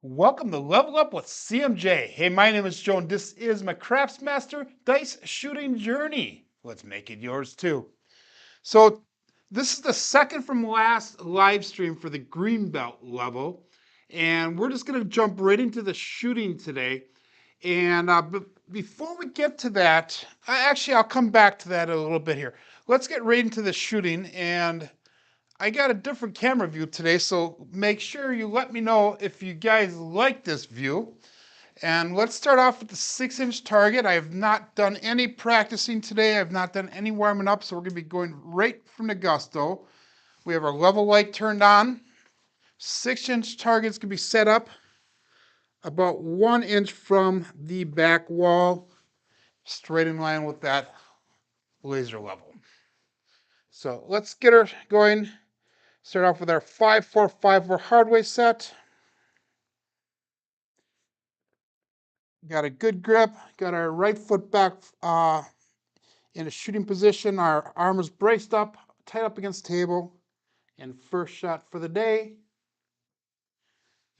Welcome to Level Up with CMJ. Hey, my name is Joan. This is my Craftsmaster Dice Shooting Journey. Let's make it yours too. So, this is the second from last live stream for the green belt level, and we're just going to jump right into the shooting today. And before we get to that, I'll come back to that a little bit here. Let's get right into the shooting, and I got a different camera view today, so make sure you let me know if you guys like this view. And let's start off with the 6-inch target. I have not done any practicing today. I've not done any warming up, so we're gonna be going right from the gusto. We have our level light turned on. 6-inch target's gonna be set up about 1 inch from the back wall, straight in line with that laser level. So let's get her going. Start off with our 5-4-5-4 hardway set. Got a good grip, got our right foot back in a shooting position. Our arm is braced up, tight up against the table. And first shot for the day.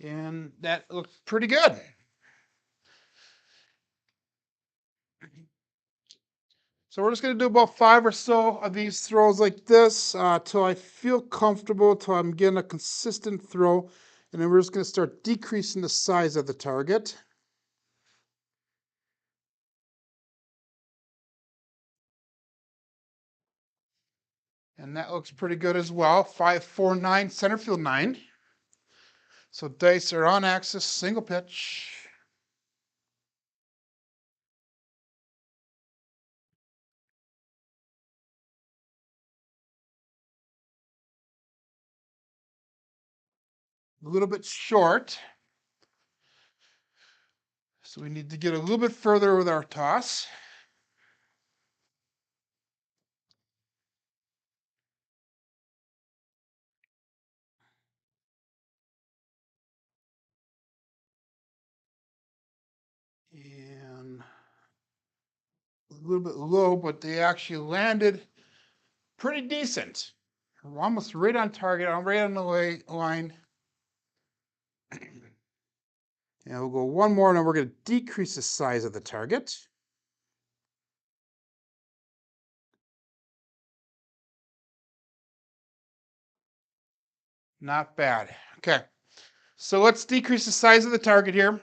And that looks pretty good. So we're just gonna do about 5 or so of these throws like this till I feel comfortable, till I'm getting a consistent throw. And then we're just gonna start decreasing the size of the target. And that looks pretty good as well. 5-4-9, center field 9. So dice are on axis, single pitch. A little bit short. So we need to get a little bit further with our toss. And a little bit low, but they actually landed pretty decent. We're almost right on target, right on the line. And we'll go one more, and then we're going to decrease the size of the target. Not bad. Okay, so let's decrease the size of the target here.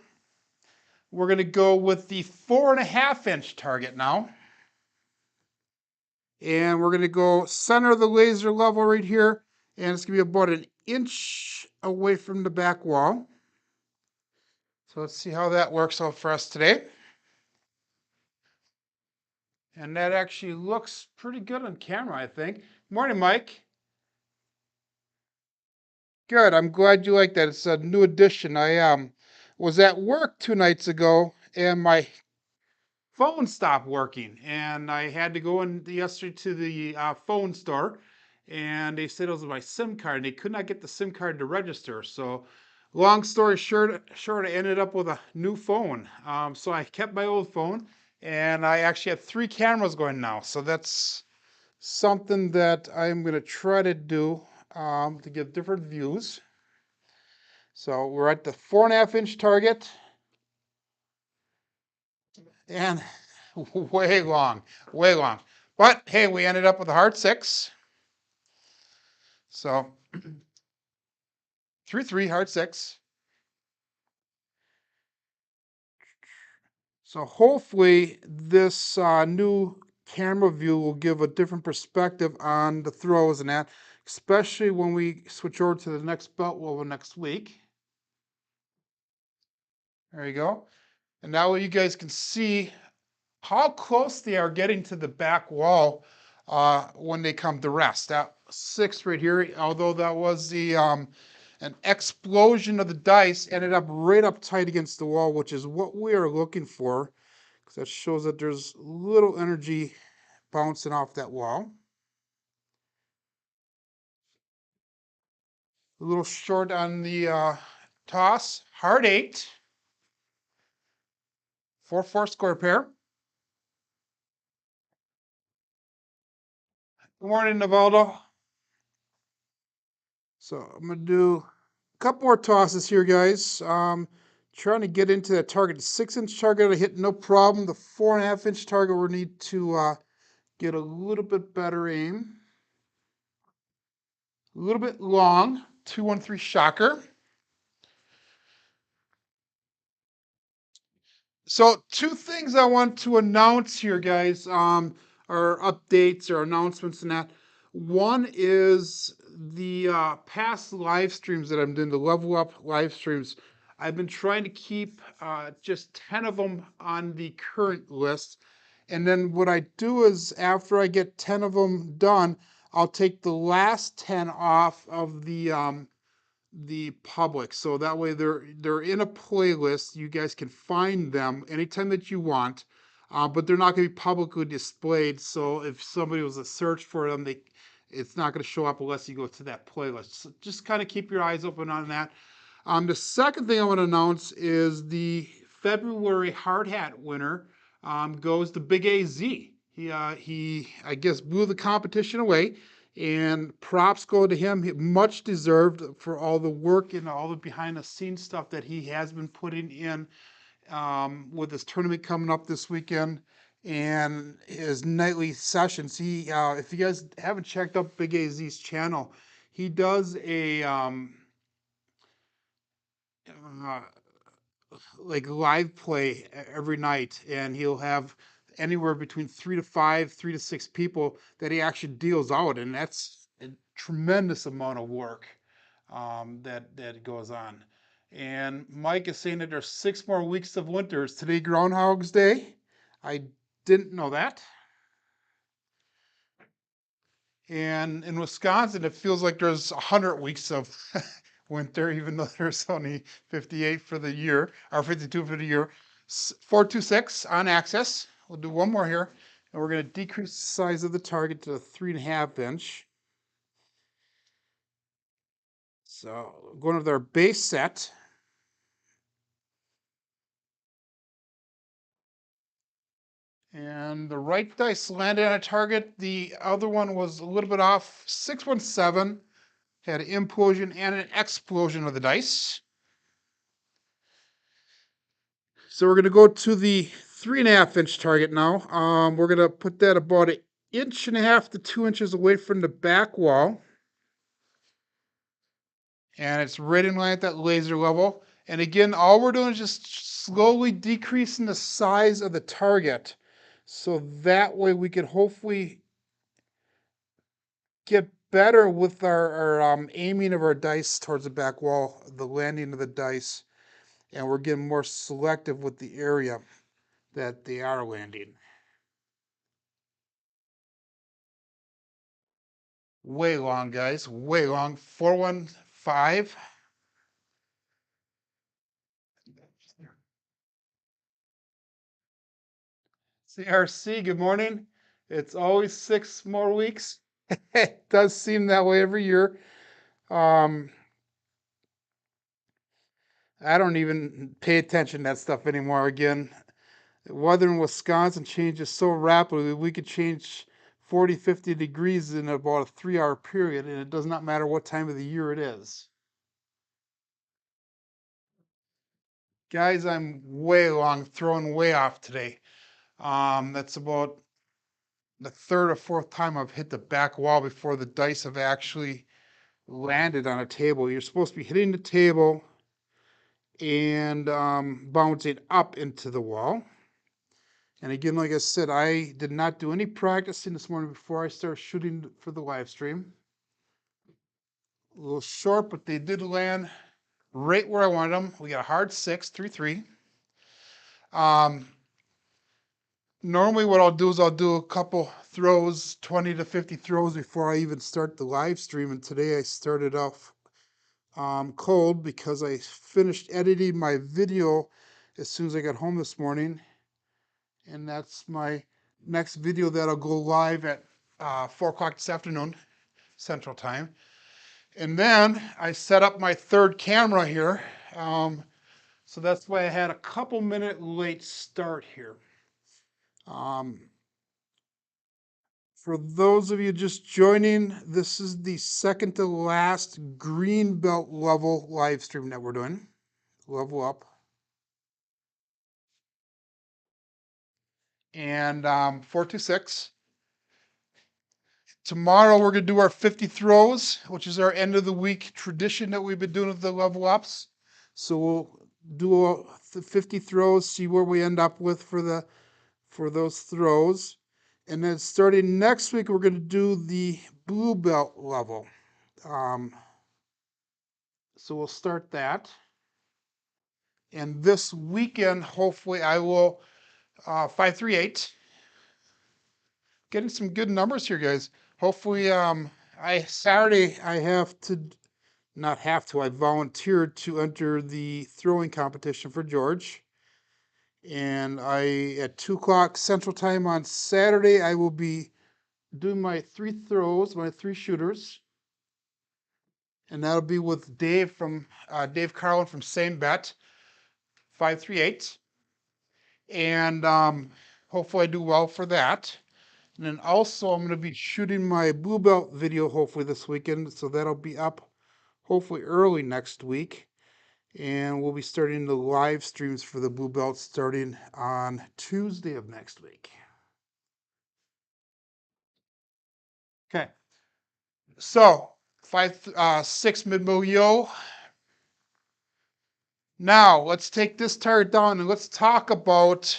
We're going to go with the 4.5-inch target now. And we're going to go center of the laser level right here. And it's going to be about 1 inch away from the back wall. So let's see how that works out for us today. And that actually looks pretty good on camera, I think. Morning, Mike. Good. I'm glad you like that. It's a new addition. I was at work 2 nights ago, and my phone stopped working, and I had to go in yesterday to the phone store, and they said it was my SIM card, and they could not get the SIM card to register. So, long story short, I ended up with a new phone. So I kept my old phone, and I actually have 3 cameras going now. So that's something that I'm going to try to do to get different views. So we're at the 4.5-inch target, and way long, way long. But hey, we ended up with a hard 6. So 3-3, hard 6. So hopefully this new camera view will give a different perspective on the throws and that, especially when we switch over to the next belt level next week. There you go. And now you guys can see how close they are getting to the back wall when they come to rest. That 6 right here, although that was the an explosion of the dice, ended up right up tight against the wall, which is what we are looking for, because that shows that there's little energy bouncing off that wall. A little short on the toss. Hard 8. 4-4 square pair. Good morning, Navaldo. So I'm going to do a couple more tosses here, guys. Trying to get into that target. The 6-inch target I hit no problem. The 4.5-inch target we need to get a little bit better aim. A little bit long. 213 shocker. So 2 things I want to announce here, guys, are updates or announcements and that. One is the past live streams that I'm doing, the Level Up live streams. I've been trying to keep just 10 of them on the current list. And then what I do is after I get 10 of them done, I'll take the last 10 off of the public, so that way they're in a playlist. You guys can find them anytime that you want, but they're not going to be publicly displayed. So if somebody was to search for them, it's not going to show up unless you go to that playlist. So just kind of keep your eyes open on that. The second thing I want to announce is the February hard hat winner goes to Big AZ. He I guess blew the competition away, and props go to him. Much deserved for all the work and all the behind the scenes stuff that he has been putting in with his tournament coming up this weekend and his nightly sessions. He, if you guys haven't checked out Big AZ's channel, he does a uh, like live play every night, and he'll have anywhere between 3 to 5, 3 to 6 people that he actually deals out, and that's a tremendous amount of work that goes on. And Mike is saying that there's 6 more weeks of winters. Today, Groundhog's Day. I didn't know that. And in Wisconsin, it feels like there's 100 weeks of winter, even though there's only 58 for the year, or 52 for the year. 426 on access. We'll do one more here, and we're going to decrease the size of the target to 3.5-inch. So going with our base set. And the right dice landed on a target. The other one was a little bit off. 617 had an implosion and an explosion of the dice. So we're going to go to the 3.5-inch target now. We're going to put that about 1.5 to 2 inches away from the back wall. And it's right in line at that laser level. And again, all we're doing is just slowly decreasing the size of the target. So that way we can hopefully get better with our aiming of our dice towards the back wall, the landing of the dice. And we're getting more selective with the area that they are landing. Way long, guys. Way long. 415. CRC, good morning. It's always 6 more weeks. It does seem that way every year. I don't even pay attention to that stuff anymore. Again, the weather in Wisconsin changes so rapidly. We could change 40, 50 degrees in about a 3-hour period, and it does not matter what time of the year it is. Guys, I'm way long, throwing way off today. That's about the 3rd or 4th time I've hit the back wall before the dice have actually landed on a table. You're supposed to be hitting the table and bouncing up into the wall. And again, like I said, I did not do any practicing this morning before I started shooting for the live stream. A little short, but they did land right where I wanted them. We got a hard 6, 3-3. Normally what I'll do is I'll do a couple throws, 20 to 50 throws before I even start the live stream. And today I started off cold because I finished editing my video as soon as I got home this morning. And that's my next video that'll go live at 4 o'clock this afternoon, Central Time. And then I set up my 3rd camera here. So that's why I had a couple minute late start here. For those of you just joining, this is the second to last green belt level live stream that we're doing. Level up. And 426. Tomorrow we're going to do our 50 throws, which is our end of the week tradition that we've been doing with the level ups. So we'll do the 50 throws, see where we end up with for those throws. And then starting next week, we're going to do the blue belt level. So we'll start that. And this weekend, hopefully, I will 538. Getting some good numbers here, guys. Hopefully, Saturday I have to, not have to, I volunteered to enter the throwing competition for George. And at 2 o'clock Central Time on Saturday, I will be doing my 3 throws, my 3 shooters. And that'll be with Dave from Dave Carlin from Same Bet, 538. And hopefully I do well for that. And then also I'm going to be shooting my blue belt video hopefully this weekend. So that'll be up hopefully early next week. And we'll be starting the live streams for the blue belt starting on Tuesday of next week. Okay. So 5-6 mid-mo yo. Now let's take this target down and let's talk about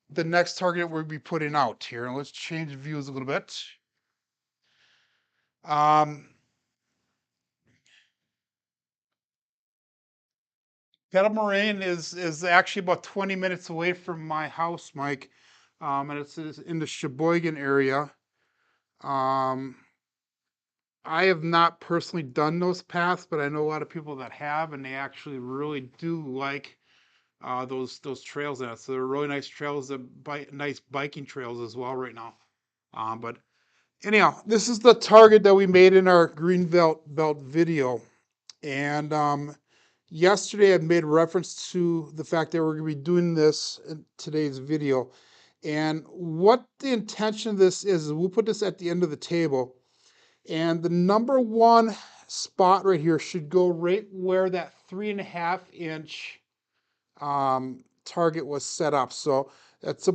the next target we'll be putting out here. And let's change views a little bit. Kettle Moraine is actually about 20 minutes away from my house, Mike. And it's in the Sheboygan area. I have not personally done those paths, but I know a lot of people that have, and they actually really do like those trails in it. So they're really nice trails, nice biking trails as well right now. But anyhow, this is the target that we made in our green belt video. And yesterday I made reference to the fact that we're going to be doing this in today's video. And what the intention of this is we'll put this at the end of the table. And the number one spot right here should go right where that 3.5 inch target was set up. So that's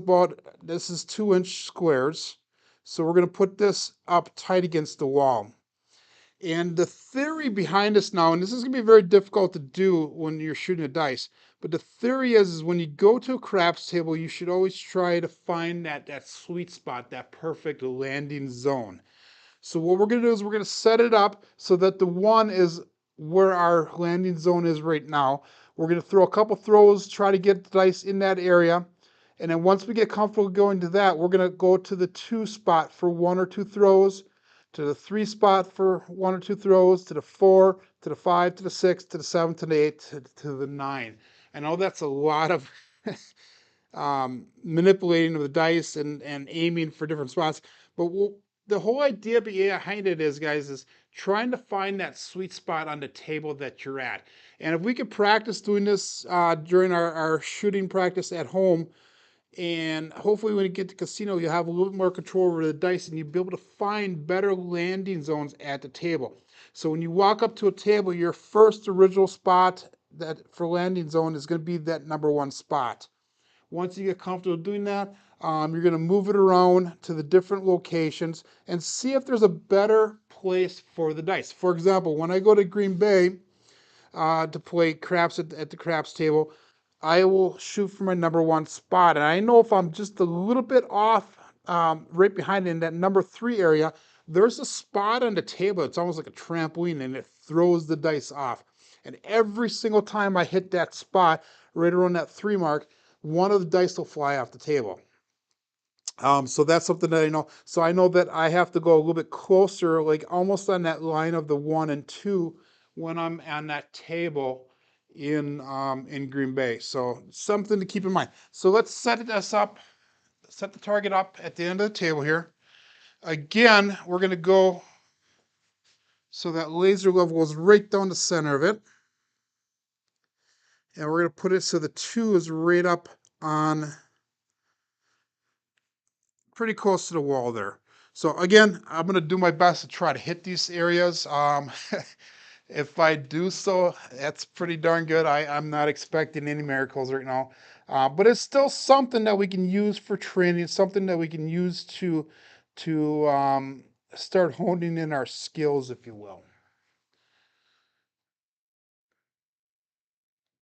this is 2-inch squares. So we're going to put this up tight against the wall. And the theory behind this now, and this is going to be very difficult to do when you're shooting a dice, but the theory is when you go to a craps table, you should always try to find that sweet spot, that perfect landing zone. So what we're going to do is we're going to set it up so that the 1 is where our landing zone is right now. We're going to throw a couple throws, try to get the dice in that area. And then once we get comfortable going to that, we're going to go to the 2 spot for 1 or 2 throws, to the 3 spot for 1 or 2 throws, to the 4, to the 5, to the 6, to the 7, to the 8, to the 9. I know that's a lot of manipulating of the dice and aiming for different spots, but the whole idea behind it is, guys, is trying to find that sweet spot on the table that you're at. And if we could practice doing this during our shooting practice at home, and hopefully when you get to casino, you'll have a little bit more control over the dice and you'll be able to find better landing zones at the table. So when you walk up to a table, your first original spot for landing zone is going to be that number 1 spot. Once you get comfortable doing that, you're going to move it around to the different locations and see if there's a better place for the dice. For example, when I go to Green Bay to play craps at the craps table, I will shoot for my number 1 spot. And I know if I'm just a little bit off right behind in that number 3 area, there's a spot on the table. It's almost like a trampoline and it throws the dice off. And every single time I hit that spot right around that 3 mark, one of the dice will fly off the table. So that's something that I know. So I know that I have to go a little bit closer, like almost on that line of the 1 and 2 when I'm on that table in Green Bay. So something to keep in mind. So let's set the target up at the end of the table here. Again, we're going to go so that laser level goes right down the center of it. And we're going to put it so the 2 is right up on pretty close to the wall there. So again, I'm going to do my best to try to hit these areas. If I do so, that's pretty darn good. I'm not expecting any miracles right now. But it's still something that we can use for training, something that we can use to start honing in our skills, if you will.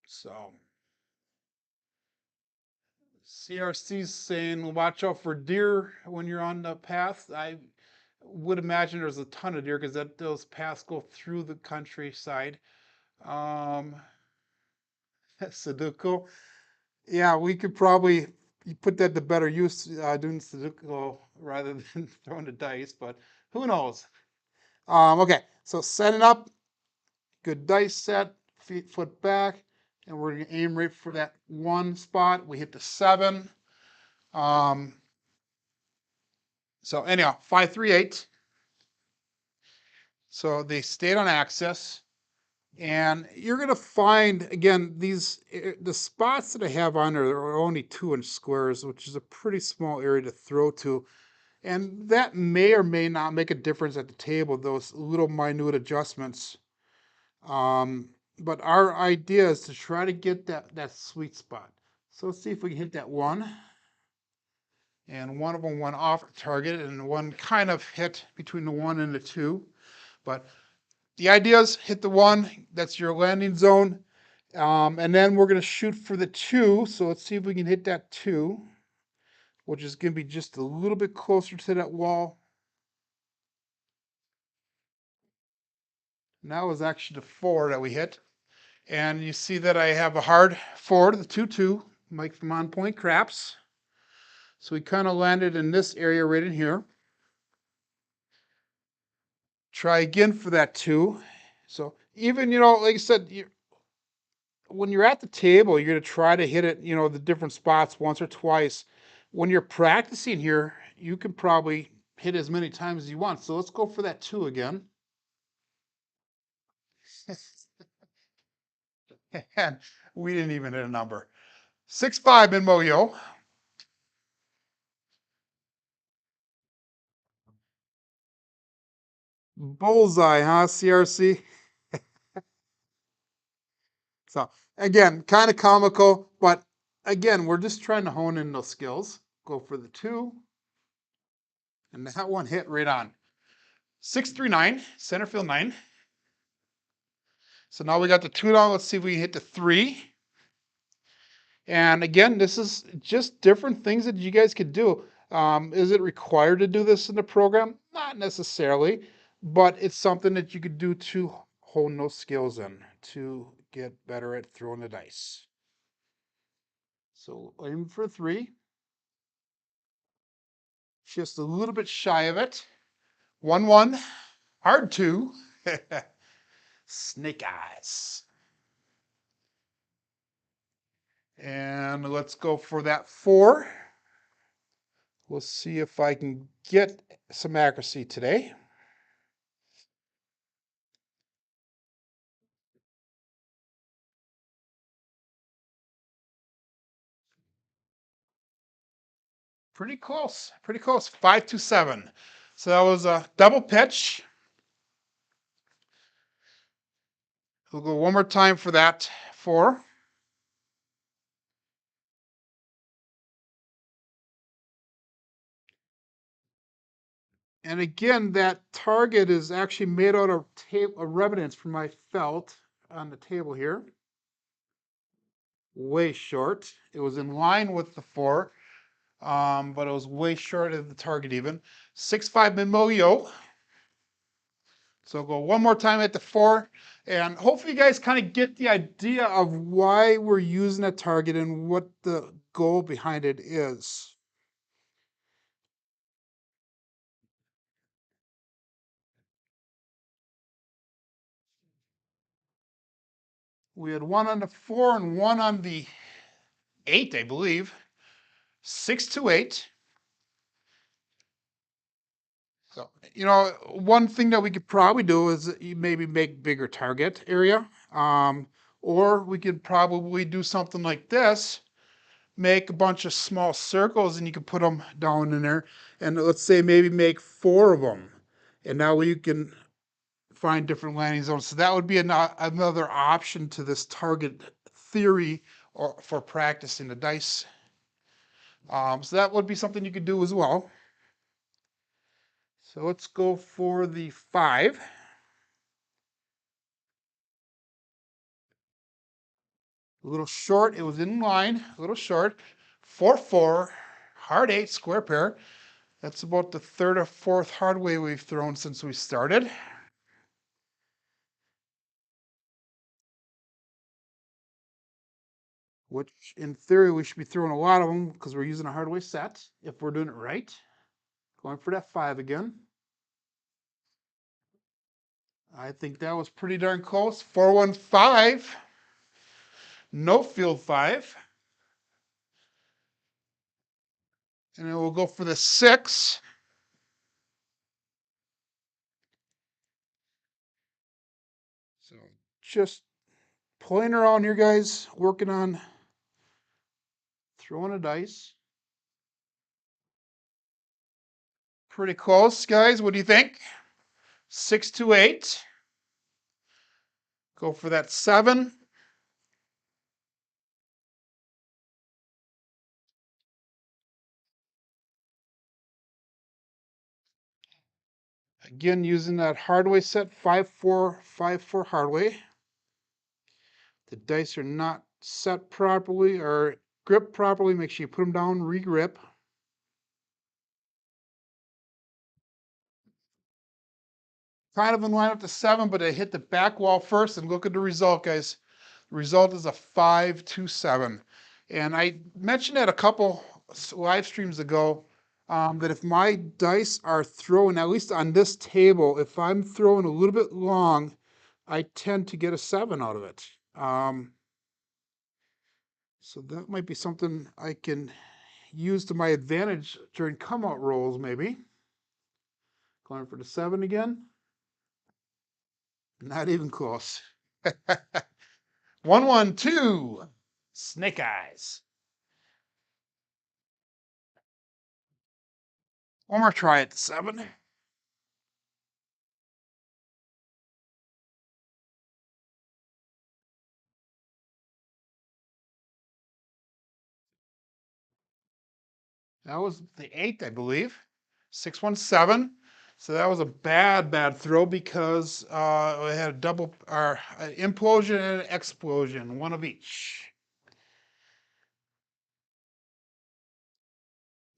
So CRC's saying watch out for deer when you're on the path. I would imagine there's a ton of deer because those paths go through the countryside. Um, Sudoku. Yeah, we could probably put that to better use doing Sudoku rather than throwing the dice, but who knows? Okay, so setting up, good dice set, foot back, and we're going to aim right for that one spot. We hit the 7. Um, so anyhow, 5, 3, 8. So they stayed on axis. And you're going to find, again, the spots that I have on there are only 2-inch squares, which is a pretty small area to throw to. And that may or may not make a difference at the table, those little minute adjustments. But our idea is to try to get that sweet spot. So let's see if we can hit that 1. And one of them went off the target, and one kind of hit between the 1 and the 2. But the idea is hit the 1, that's your landing zone. And then we're going to shoot for the 2. So let's see if we can hit that 2, which is going to be just a little bit closer to that wall. And that was actually the 4 that we hit. And you see that I have a hard 4 to the 2-2, Mike from On Point Craps. So we kind of landed in this area right in here. Try again for that 2. So even, like I said, when you're at the table, you're going to try to hit it, the different spots once or twice. When you're practicing here, you can probably hit as many times as you want. So let's go for that 2 again. And we didn't even hit a number. 6-5 in Moyo. Bullseye, huh, CRC? So again, kind of comical, but again, we're just trying to hone in those skills. Go for the 2. And that one hit right on. 6-3-9, center field 9. So now we got the 2 down. Let's see if we can hit the 3. And again, this is just different things that you guys could do. Is it required to do this in the program? Not necessarily, but it's something that you could do to hone those skills in, to get better at throwing the dice. So aim for 3. Just a little bit shy of it. 1-1, hard 2. Snake eyes. And let's go for that 4. We'll see if I can get some accuracy today. Pretty close, pretty close. 5-7. So that was a double pitch. We'll go one more time for that 4. And again, that target is actually made out of remnants from my felt on the table here. Way short. It was in line with the 4, but it was way short of the target even. 6-5 mid-mo-yo. So go one more time at the 4, and hopefully you guys kind of get the idea of why we're using that target and what the goal behind it is. We had 1 on the 4 and 1 on the 8, I believe. 6-8. So, one thing that we could probably do is maybe make bigger target area. Or we could probably do something like this. make a bunch of small circles and you can put them down in there. And let's say maybe make 4 of them. And now you can find different landing zones. So that would be another option to this target theory or for practicing the dice. So that would be something you could do as well. So let's go for the 5. A little short, it was in line, a little short. 4-4, hard 8, square pair. That's about the 3rd or 4th hard way we've thrown since we started. Which in theory we should be throwing a lot of them because we're using a hard way set if we're doing it right. Going for that 5 again. I think that was pretty darn close. 4-1-5. No field 5. And then we'll go for the 6. So just playing around here, guys, working on throwing a dice. Pretty close, guys. What do you think? 6-8. Go for that 7. Again, using that hardway set, 5-4, 5-4 hardway. The dice are not set properly or gripped properly. Make sure you put them down, regrip. Kind of in line with the 7, but I hit the back wall first, and look at the result, guys. The result is a 5-7. And I mentioned that a couple live streams ago, that if my dice are throwing, at least on this table, if I'm throwing a little bit long, I tend to get a 7 out of it. So that might be something I can use to my advantage during come out rolls, maybe. Going for the 7 again. Not even close. 1-1-2. Snake eyes. One more try at the 7. That was the 8th, I believe. 6-1-7. So that was a bad throw because we had a double, or an implosion and an explosion, one of each.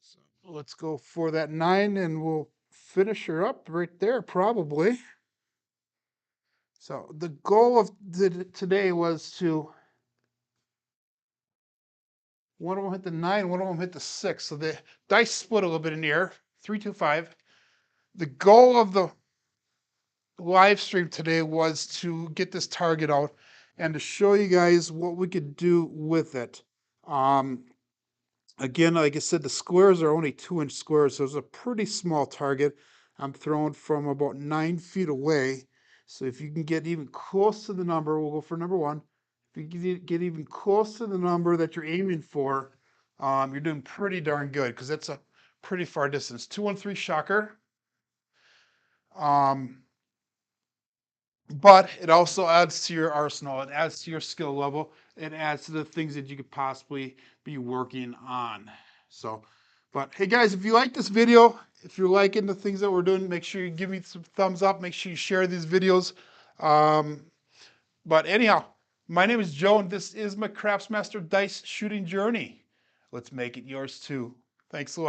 So let's go for that 9 and we'll finish her up right there, probably. So the goal of today was to, one of them hit the 9, one of them hit the 6. So the dice split a little bit in the air, 3-2-5. The goal of the live stream today was to get this target out and to show you guys what we could do with it. Again, like I said, the squares are only 2-inch squares, so it's a pretty small target. I'm throwing from about 9 feet away. So if you can get even close to the number, we'll go for number 1. If you can get even close to the number that you're aiming for, you're doing pretty darn good because that's a pretty far distance. 2-1-3 shocker. But it also adds to your arsenal. It adds to your skill level. It adds to the things that you could possibly be working on. So, but hey guys, if you like this video, if you're liking the things that we're doing, make sure you give me some thumbs up. Make sure you share these videos. But anyhow, my name is Joe, and this is my Craftsmaster Dice Shooting Journey. Let's make it yours too. Thanks a lot.